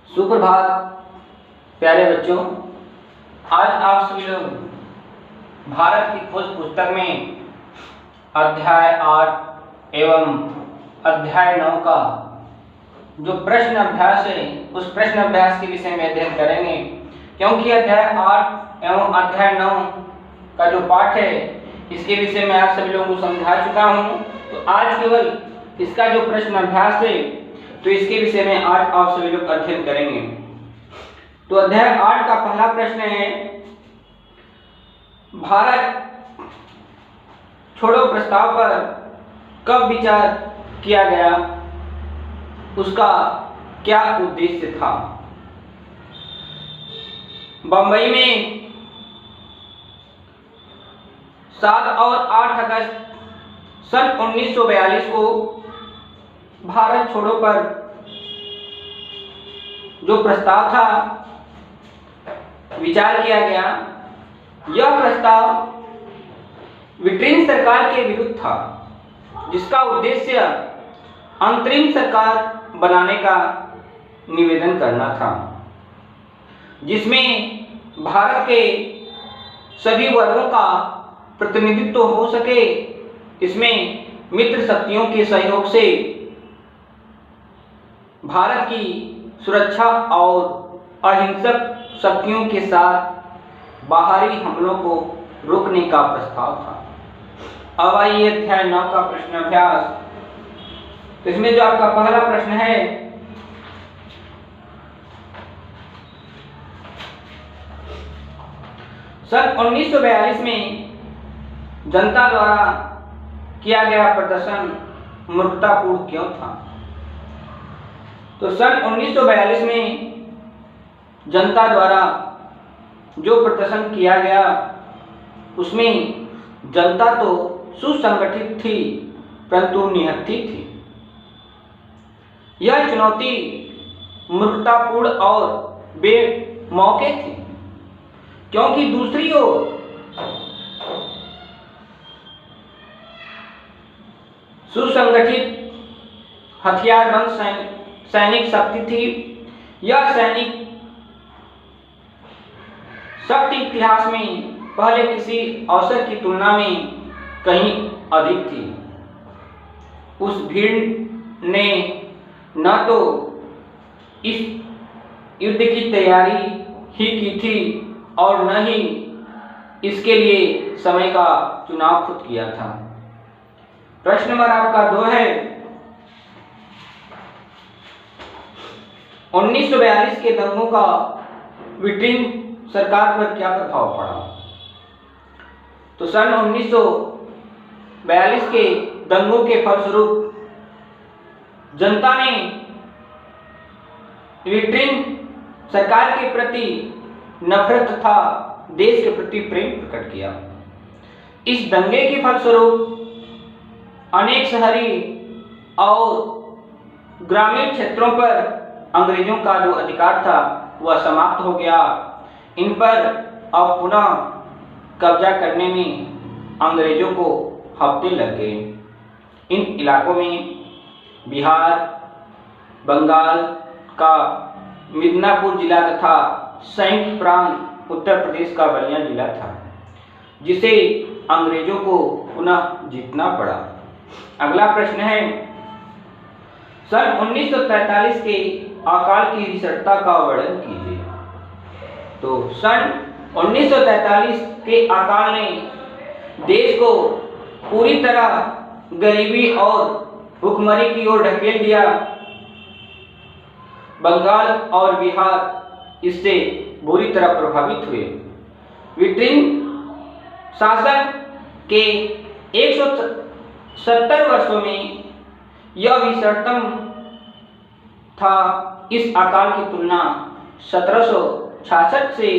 सुप्रभात प्यारे बच्चों। आज आप सभी लोग भारत की खोज पुस्तक में अध्याय 8 एवं अध्याय 9 का जो प्रश्न अभ्यास है उस प्रश्न अभ्यास के विषय में अध्ययन करेंगे, क्योंकि अध्याय 8 एवं अध्याय 9 का जो पाठ है इसके विषय में आप सभी लोगों को समझा चुका हूँ। तो आज केवल इसका जो प्रश्न अभ्यास है तो इसके विषय में आज आप सभी लोग अध्ययन करेंगे। तो अध्याय 8 का पहला प्रश्न है, भारत छोड़ो प्रस्ताव पर कब विचार किया गया, उसका क्या उद्देश्य था। बंबई में 7 और 8 अगस्त सन 1942 को भारत छोड़ो पर जो प्रस्ताव था विचार किया गया। यह प्रस्ताव ब्रिटेन सरकार के विरुद्ध था, जिसका उद्देश्य अंतरिम सरकार बनाने का निवेदन करना था, जिसमें भारत के सभी वर्गों का प्रतिनिधित्व हो सके। इसमें मित्र शक्तियों के सहयोग से भारत की सुरक्षा और अहिंसक शक्तियों के साथ बाहरी हमलों को रोकने का प्रस्ताव था। अब आइए अध्याय 9 का प्रश्न अभ्यास। तो इसमें जो आपका पहला प्रश्न है, सन 1942 में जनता द्वारा किया गया प्रदर्शन मूर्खतापूर्ण क्यों था। तो सन 1942 में जनता द्वारा जो प्रदर्शन किया गया उसमें जनता तो सुसंगठित थी परंतु निहत्थी थी। यह चुनौती मूर्खतापूर्ण और बेमौके थी, क्योंकि दूसरी ओर सुसंगठित हथियारबंद सैनिक शक्ति थी। यह सैनिक शक्ति इतिहास में पहले किसी अवसर की तुलना में कहीं अधिक थी। उस भीड़ ने न तो इस युद्ध की तैयारी ही की थी और न ही इसके लिए समय का चुनाव खुद किया था। प्रश्न नंबर आपका 2 है, 1942 के दंगों का ब्रिटेन सरकार पर क्या प्रभाव पड़ा। तो सन 1942 के दंगों के फलस्वरूप जनता ने ब्रिटेन सरकार के प्रति नफरत तथा देश के प्रति प्रेम प्रकट किया। इस दंगे के फलस्वरूप अनेक शहरी और ग्रामीण क्षेत्रों पर अंग्रेजों का जो अधिकार था वह समाप्त हो गया। इन पर अब पुनः कब्जा करने में अंग्रेजों को हफ्ते लग गए। इन इलाकों में बिहार, बंगाल का मिदनापुर जिला तथा संयुक्त प्रांत उत्तर प्रदेश का बलिया जिला था, जिसे अंग्रेजों को पुनः जीतना पड़ा। अगला प्रश्न है, सन 1943 के अकाल की भीषणता का वर्णन कीजिए। तो सन 1943 के अकाल ने देश को पूरी तरह गरीबी और भुखमरी की ओर ढकेल दिया। बंगाल और बिहार इससे बुरी तरह प्रभावित हुए। ब्रिटेन शासन के 170 वर्षों में यह भीषणतम था। इस अकाल की तुलना 1766 से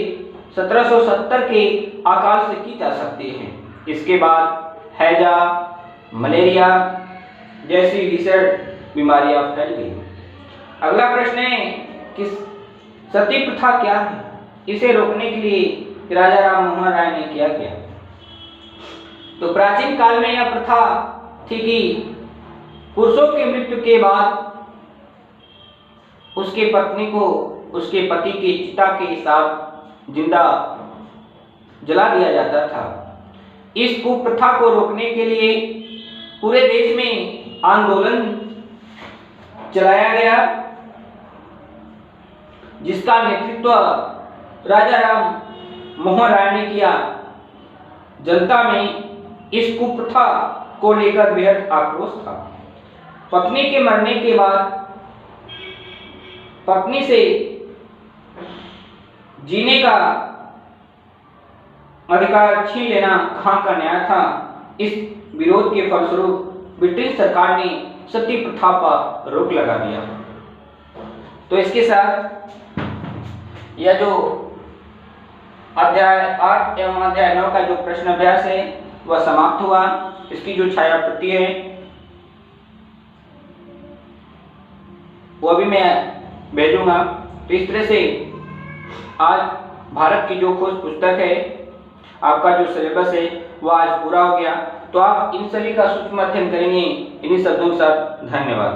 1770 के अकाल से की जा सकती है। इसके बाद हैजा, मलेरिया जैसी भीषण बीमारियां फैल गई। अगला प्रश्न है कि सती प्रथा क्या है, इसे रोकने के लिए राजा राम मोहन राय ने क्या किया। तो प्राचीन काल में यह प्रथा थी कि पुरुषों की मृत्यु के बाद उसकी पत्नी को उसके पति की चिता के साथ जिंदा जला दिया जाता था। इस कुप्रथा को रोकने के लिए पूरे देश में आंदोलन चलाया गया, जिसका नेतृत्व राजा राम मोहन राय ने किया। जनता में इस कुप्रथा को लेकर बेहद आक्रोश था। पत्नी के मरने के बाद पत्नी से जीने का अधिकार छीन लेना कहाँ का न्याय था। इस विरोध के फलस्वरूप ब्रिटिश सरकार ने सती प्रथा पर रोक लगा दिया। तो इसके साथ यह जो अध्याय 8 एवं अध्याय 9 का जो प्रश्न अभ्यास है वह समाप्त हुआ। इसकी जो छाया प्रति है वो भी मैं भेजूंगा। तो इस तरह से आज भारत की जो खोज पुस्तक है, आपका जो सिलेबस है वो आज पूरा हो गया। तो आप इन सभी का सूक्ष्म अध्ययन करेंगे। इन्हीं शब्दों के साथ धन्यवाद।